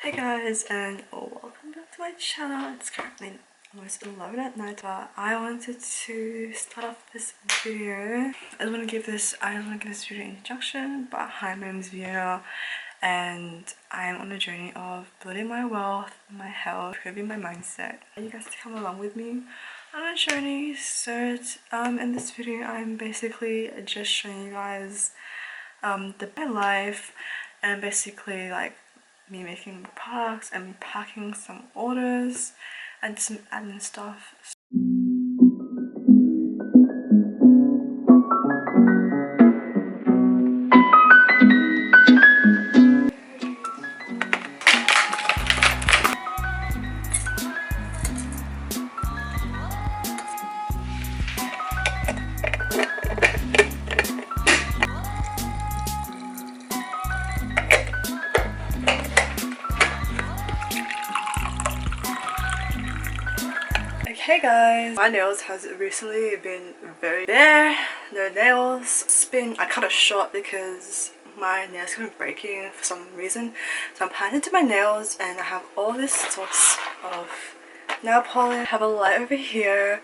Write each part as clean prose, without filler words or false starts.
Hey guys, and welcome back to my channel. It's currently almost 11 at night, but I wanted to start off this video. I don't want to give this video an introduction, but hi, my name is Vionna and I'm on a journey of building my wealth, my health, improving my mindset. I want you guys to come along with me on a journey. So in this video I'm basically just showing you guys my life and basically like me making products and packing some orders and some admin stuff. Hey guys, my nails has recently been very bare. The nails I cut it short because my nails have been breaking for some reason. So I'm planning to do my nails and I have all this sorts of nail polish. I have a light over here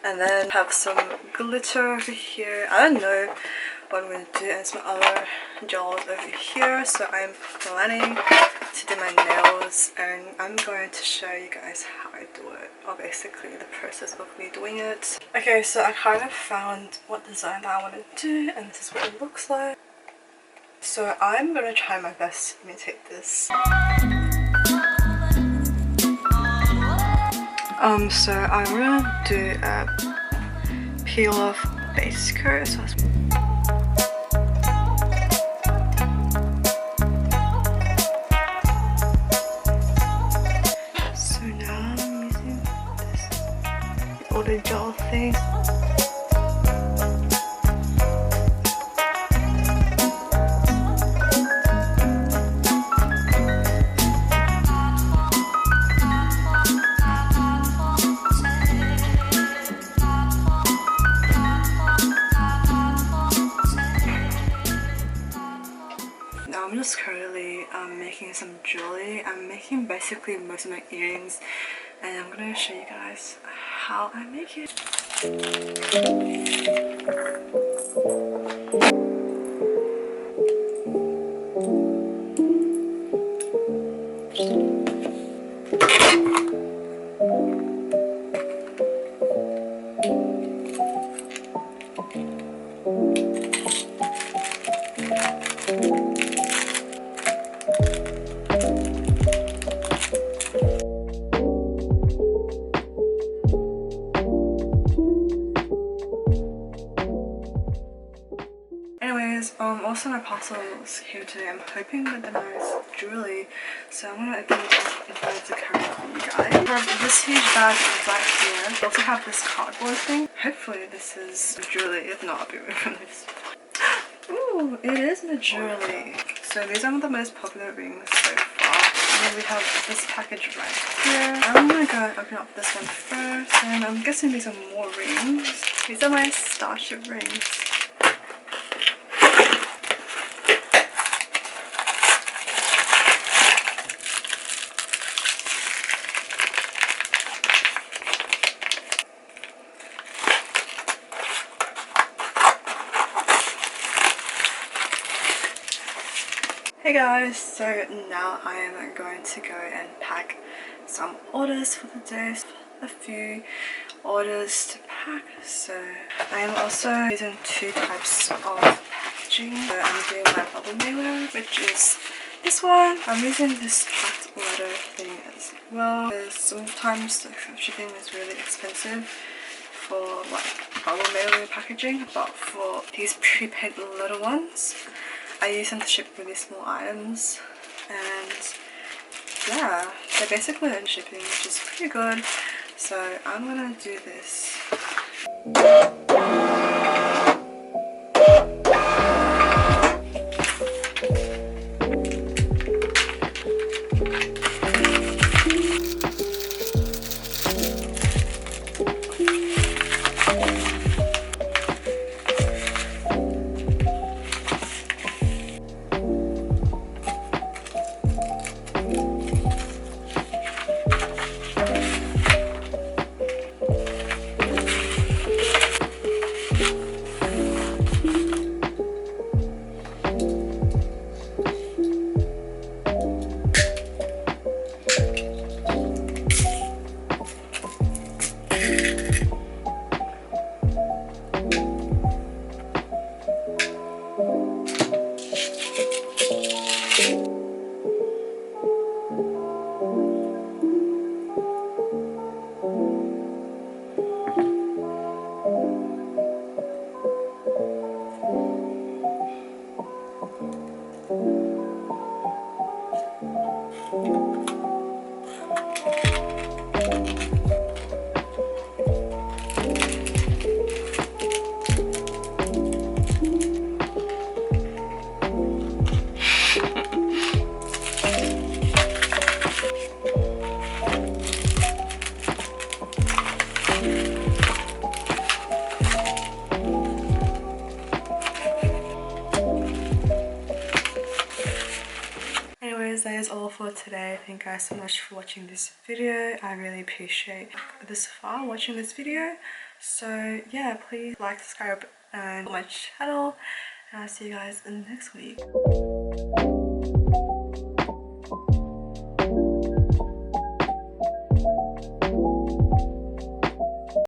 and then have some glitter over here. I don't know what I'm going to do, and some other gels over here. So I'm planning to do my nails and I'm going to show you guys how I do it, or basically the process of me doing it. Okay, so I kind of found what design that I want to do and this is what it looks like. So I'm going to try my best to imitate this. So I'm going to do a peel off base coat. So now I'm using this older gel thing. I'm just currently making some jewelry. I'm making basically most of my earrings and I'm going to show you guys how I make it. Also my parcel's here today. I'm hoping that they're nice jewelry, so I'm gonna open it up if I have to carry it for you guys. I have this huge bag right here. I also have this cardboard thing. Hopefully this is jewelry. If not, I'll be really disappointed. Ooh, it is the jewelry. So these are the most popular rings so far. And then we have this package right here. I'm gonna go open up this one first, and I'm guessing these are more rings. These are my Starship rings. Hey guys, so now I am going to go and pack some orders for the day. A few orders to pack, so I am also using two types of packaging. So I'm doing my bubble mailer, which is this one. I'm using this packed letter thing as well, because sometimes the shipping is really expensive for like bubble mailer packaging, but for these prepaid little ones I use them to ship really small items, and yeah, they're basically on shipping, which is pretty good. So I'm gonna do this. Anyways, that is all for today. Thank you guys so much for watching this video. I really appreciate this far watching this video. So yeah, please like, subscribe and my channel, and I'll see you guys in the next week.